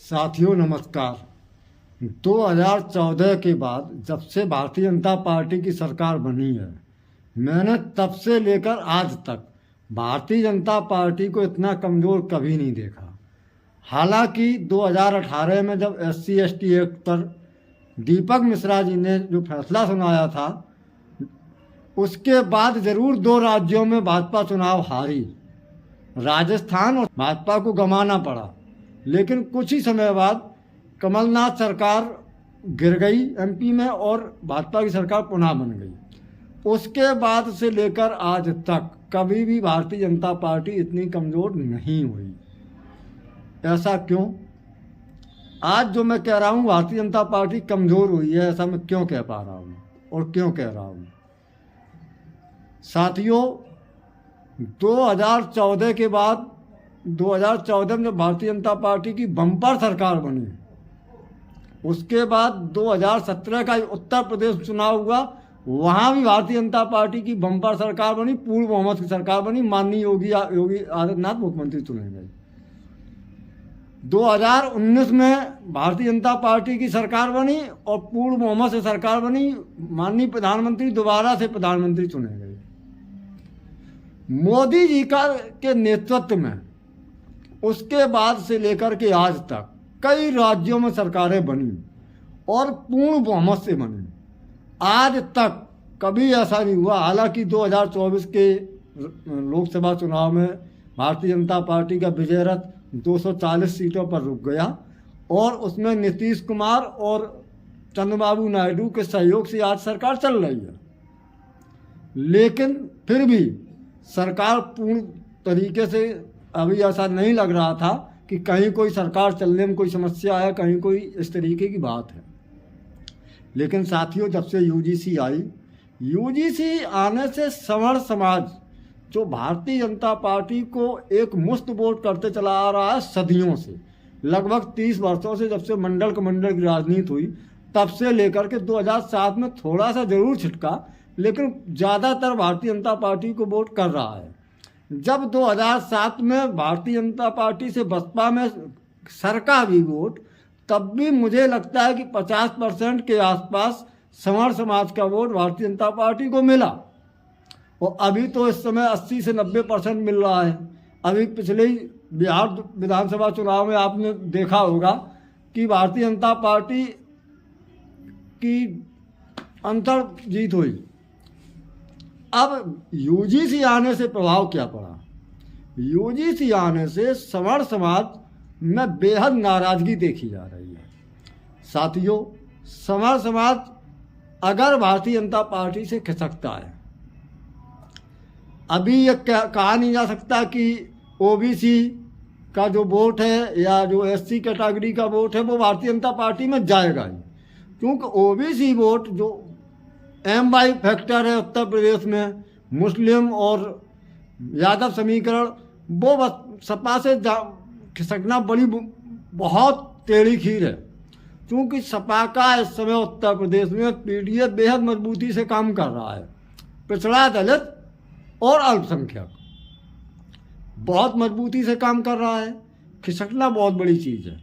साथियों नमस्कार। 2014 के बाद जब से भारतीय जनता पार्टी की सरकार बनी है, मैंने तब से लेकर आज तक भारतीय जनता पार्टी को इतना कमज़ोर कभी नहीं देखा। हालांकि 2018 में जब SC/ST एक्ट पर दीपक मिश्रा जी ने जो फैसला सुनाया था, उसके बाद ज़रूर 2 राज्यों में भाजपा चुनाव हारी, राजस्थान और भाजपा को गंवाना पड़ा। लेकिन कुछ ही समय बाद कमलनाथ सरकार गिर गई MP में और भाजपा की सरकार पुनः बन गई। उसके बाद से लेकर आज तक कभी भी भारतीय जनता पार्टी इतनी कमज़ोर नहीं हुई। ऐसा क्यों? आज जो मैं कह रहा हूँ भारतीय जनता पार्टी कमज़ोर हुई है, ऐसा मैं क्यों कह पा रहा हूँ और क्यों कह रहा हूँ? साथियों, 2014 के बाद 2014 में जब भारतीय जनता पार्टी की बम्पर सरकार बनी, उसके बाद 2017 का उत्तर प्रदेश चुनाव हुआ, वहाँ भी भारतीय जनता पार्टी की बम्पर सरकार बनी, पूर्ण बहुमत की सरकार बनी, माननीय योगी आदित्यनाथ मुख्यमंत्री चुने गए। 2019 में भारतीय जनता पार्टी की सरकार बनी और पूर्ण बहुमत से सरकार बनी, माननीय प्रधानमंत्री दोबारा से प्रधानमंत्री चुने गए। मोदी जी के नेतृत्व में उसके बाद से लेकर के आज तक कई राज्यों में सरकारें बनी और पूर्ण बहुमत से बनी। आज तक कभी ऐसा नहीं हुआ। हालांकि 2024 के लोकसभा चुनाव में भारतीय जनता पार्टी का विजय रथ 240 सीटों पर रुक गया और उसमें नीतीश कुमार और चंद्रबाबू नायडू के सहयोग से आज सरकार चल रही है। लेकिन फिर भी सरकार पूर्ण तरीके से अभी ऐसा नहीं लग रहा था कि कहीं कोई सरकार चलने में कोई समस्या है, कहीं कोई इस तरीके की बात है। लेकिन साथियों, जब से UGC आई, UGC आने से सवर्ण समाज जो भारतीय जनता पार्टी को एक मुश्त वोट करते चला आ रहा है सदियों से, लगभग 30 वर्षों से, जब से मंडल कमंडल की राजनीति हुई तब से लेकर के 2007 में थोड़ा सा जरूर छिटका, लेकिन ज़्यादातर भारतीय जनता पार्टी को वोट कर रहा है। जब 2007 में भारतीय जनता पार्टी से बसपा में सरका भी वोट, तब भी मुझे लगता है कि 50% के आसपास सवर्ण समाज का वोट भारतीय जनता पार्टी को मिला और अभी तो इस समय 80 से 90% मिल रहा है। अभी पिछले ही बिहार विधानसभा चुनाव में आपने देखा होगा कि भारतीय जनता पार्टी की अंतर जीत हुई। अब UGC आने से प्रभाव क्या पड़ा? UGC आने से सवर्ण समाज में बेहद नाराजगी देखी जा रही है। साथियों, सवर्ण समाज अगर भारतीय जनता पार्टी से खिसकता है, अभी ये कहा नहीं जा सकता कि OBC का जो वोट है या जो SC कैटेगरी का वोट है वो भारतीय जनता पार्टी में जाएगा ही, क्योंकि OBC वोट जो MY फैक्टर है उत्तर प्रदेश में, मुस्लिम और यादव समीकरण, वो बस सपा से खिसकना बहुत टेढ़ी खीर है। क्योंकि सपा का इस समय उत्तर प्रदेश में PDA बेहद मजबूती से काम कर रहा है। पिछड़ा दलित और अल्पसंख्यक बहुत मजबूती से काम कर रहा है। खिसकना बहुत बड़ी चीज़ है।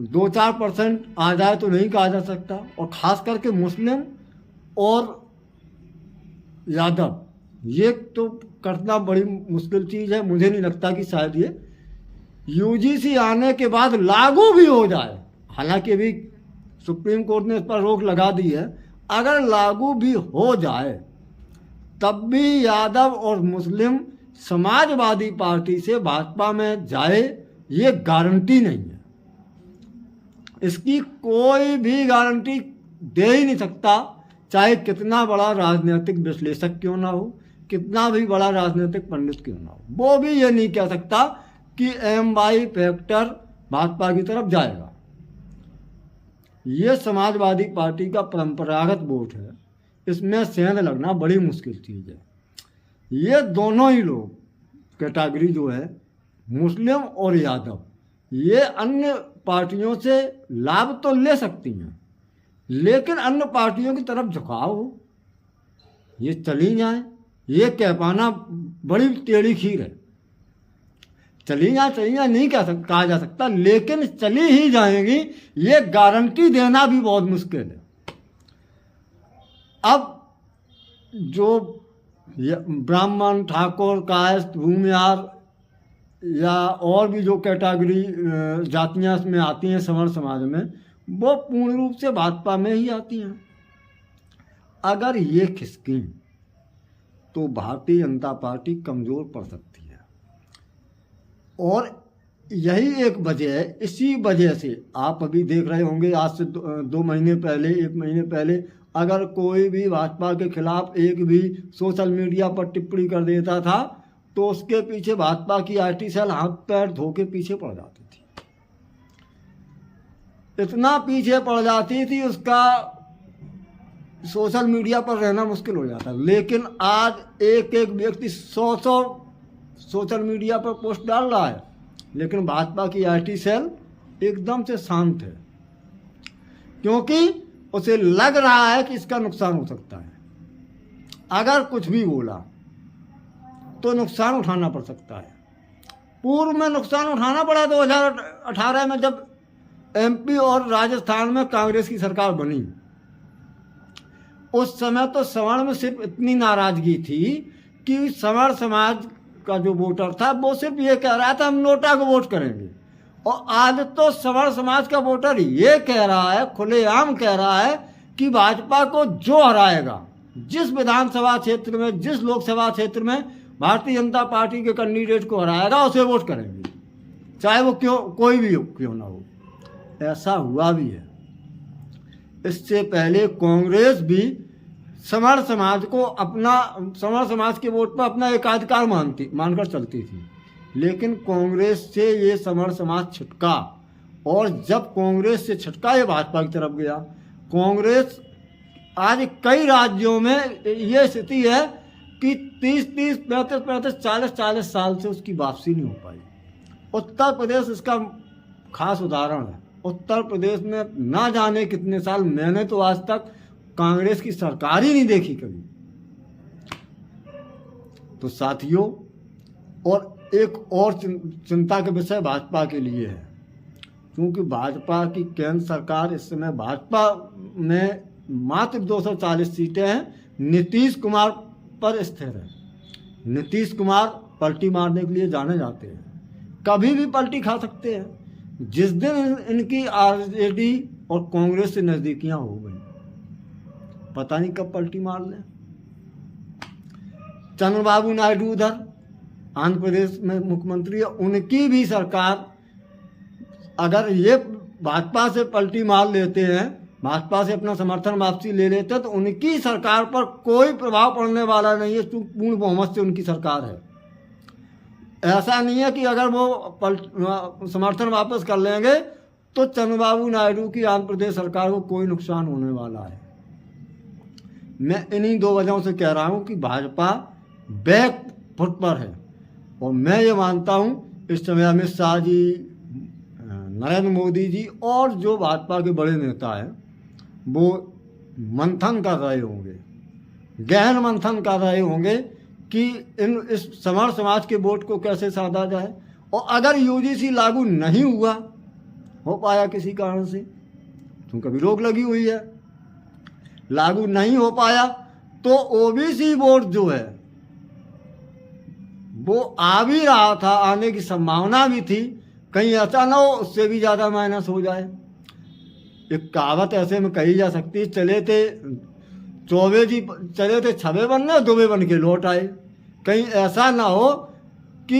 2-4% आ जाए तो नहीं कहा जा सकता, और ख़ास करके मुस्लिम और यादव, ये तो करना बड़ी मुश्किल चीज़ है। मुझे नहीं लगता कि शायद ये UGC आने के बाद लागू भी हो जाए। हालांकि अभी सुप्रीम कोर्ट ने इस पर रोक लगा दी है। अगर लागू भी हो जाए तब भी यादव और मुस्लिम समाजवादी पार्टी से भाजपा में जाए, ये गारंटी नहीं है। इसकी कोई भी गारंटी दे ही नहीं सकता, चाहे कितना बड़ा राजनीतिक विश्लेषक क्यों ना हो, कितना भी बड़ा राजनीतिक पंडित क्यों ना हो, वो भी ये नहीं कह सकता कि MY फैक्टर भाजपा की तरफ जाएगा। ये समाजवादी पार्टी का परंपरागत वोट है, इसमें सेंध लगना बड़ी मुश्किल चीज़ है। ये दोनों ही लोग कैटेगरी जो है, मुस्लिम और यादव, ये अन्य पार्टियों से लाभ तो ले सकती हैं, लेकिन अन्य पार्टियों की तरफ झुकाव हो, ये चली जाए, ये कह पाना बड़ी टेढ़ी खीर है। चली जा नहीं कहा जा सकता, लेकिन चली ही जाएंगी ये गारंटी देना भी बहुत मुश्किल है। अब जो ब्राह्मण, ठाकुर, कायस्थ, भूमिहार या और भी जो कैटेगरी जातियां इसमें आती हैं सवर्ण समाज में, वो पूर्ण रूप से भाजपा में ही आती हैं। अगर ये खिसकी तो भारतीय जनता पार्टी कमज़ोर पड़ सकती है। और यही एक वजह है, इसी वजह से आप अभी देख रहे होंगे आज से 2 महीने पहले, 1 महीने पहले अगर कोई भी भाजपा के खिलाफ एक भी सोशल मीडिया पर टिप्पणी कर देता था तो उसके पीछे भाजपा की आईटी सेल हाथ पैर धो के पीछे पड़ जाती थी, इतना पीछे पड़ जाती थी उसका सोशल मीडिया पर रहना मुश्किल हो जाता। लेकिन आज एक एक व्यक्ति 100 सोशल मीडिया पर पोस्ट डाल रहा है, लेकिन भाजपा की आईटी सेल एकदम से शांत है, क्योंकि उसे लग रहा है कि इसका नुकसान हो सकता है। अगर कुछ भी बोला तो नुकसान उठाना पड़ सकता है। पूर्व में नुकसान उठाना पड़ा 2018 में जब एमपी और राजस्थान में कांग्रेस की सरकार बनी। उस समय तो सवर्ण में सिर्फ इतनी नाराजगी थी कि सवर्ण समाज का जो वोटर था वो सिर्फ ये कह रहा था हम नोटा को वोट करेंगे, और आज तो सवर्ण समाज का वोटर ये कह रहा है, खुलेआम कह रहा है कि भाजपा को जो हराएगा, जिस विधानसभा क्षेत्र में, जिस लोकसभा क्षेत्र में भारतीय जनता पार्टी के कैंडिडेट को हराएगा उसे वोट करेंगे, चाहे वो कोई भी क्यों ना हो। ऐसा हुआ भी है। इससे पहले कांग्रेस भी सवर्ण समाज को सवर्ण समाज के वोट पर अपना एकाधिकार मानकर चलती थी, लेकिन कांग्रेस से ये सवर्ण समाज छिटका, और जब कांग्रेस से छिटका ये भाजपा की तरफ गया। कांग्रेस आज कई राज्यों में ये स्थिति है कि 30-30, 35-35, 40-40 साल से उसकी वापसी नहीं हो पाई। उत्तर प्रदेश इसका खास उदाहरण है। उत्तर प्रदेश में ना जाने कितने साल, मैंने तो आज तक कांग्रेस की सरकार ही नहीं देखी कभी। तो साथियों, और एक और चिंता का विषय भाजपा के लिए है, क्योंकि भाजपा की केंद्र सरकार इस समय, भाजपा में मात्र 240 सीटें हैं, नीतीश कुमार पर स्थिर है। नीतीश कुमार पलटी मारने के लिए जाने जाते हैं, कभी भी पलटी खा सकते हैं। जिस दिन इनकी आरजेडी और कांग्रेस से नजदीकियां हो गई, पता नहीं कब पलटी मार लें। चंद्रबाबू नायडू उधर आंध्र प्रदेश में मुख्यमंत्री है, उनकी भी सरकार अगर ये भाजपा से पलटी मार लेते हैं, भाजपा से अपना समर्थन वापसी ले लेते हैं, तो उनकी सरकार पर कोई प्रभाव पड़ने वाला नहीं है, क्योंकि पूर्ण बहुमत से उनकी सरकार है। ऐसा नहीं है कि अगर वो समर्थन वापस कर लेंगे तो चंद्रबाबू नायडू की आंध्र प्रदेश सरकार को कोई नुकसान होने वाला है। मैं इन्हीं 2 वजहों से कह रहा हूं कि भाजपा बैक फुट पर है, और मैं ये मानता हूं इस समय अमित शाह जी, नरेंद्र मोदी जी और जो भाजपा के बड़े नेता हैं वो मंथन कर रहे होंगे, गहन मंथन कर रहे होंगे कि इस सवर्ण समाज के वोट को कैसे साधा जाए। और अगर यूजीसी लागू नहीं हो पाया किसी कारण से, क्योंकि अभी रोक लगी हुई है, लागू नहीं हो पाया, तो ओबीसी वोट जो है वो आ भी रहा था, आने की संभावना भी थी, कहीं ऐसा ना हो उससे भी ज़्यादा माइनस हो जाए। एक कहावत ऐसे में कही जा सकती है, चले थे चौबे जी, चले थे छबे बनने, दुबे बन के लौट आए। कहीं ऐसा ना हो कि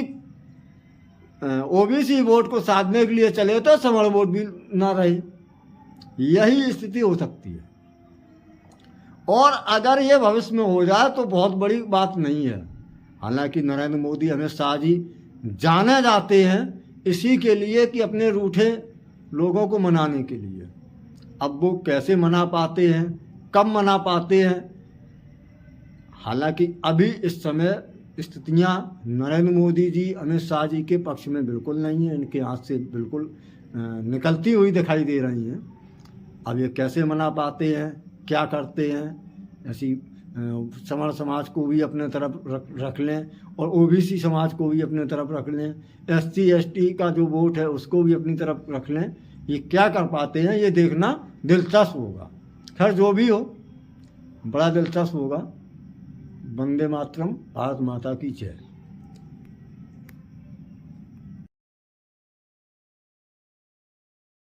ओबीसी वोट को साधने के लिए चले तो सवर्ण वोट भी ना रहे, यही स्थिति हो सकती है। और अगर ये भविष्य में हो जाए तो बहुत बड़ी बात नहीं है। हालांकि नरेंद्र मोदी, अमित शाह जी जाने जाते हैं इसी के लिए कि अपने रूठे लोगों को मनाने के लिए। अब वो कैसे मना पाते हैं, कब मना पाते हैं, हालांकि अभी इस समय स्थितियां नरेंद्र मोदी जी, अमित शाह जी के पक्ष में बिल्कुल नहीं है, इनके हाथ से बिल्कुल निकलती हुई दिखाई दे रही हैं। अब ये कैसे मना पाते हैं, क्या करते हैं, ऐसी समण समाज को भी अपने तरफ रख लें और ओबीसी समाज को भी अपने तरफ रख लें, एससी एसटी का जो वोट है उसको भी अपनी तरफ रख लें। ये क्या कर पाते हैं ये देखना दिलचस्प होगा। खैर जो भी हो, बड़ा दिलचस्प होगा। वंदे मातरम, भारत माता की जय।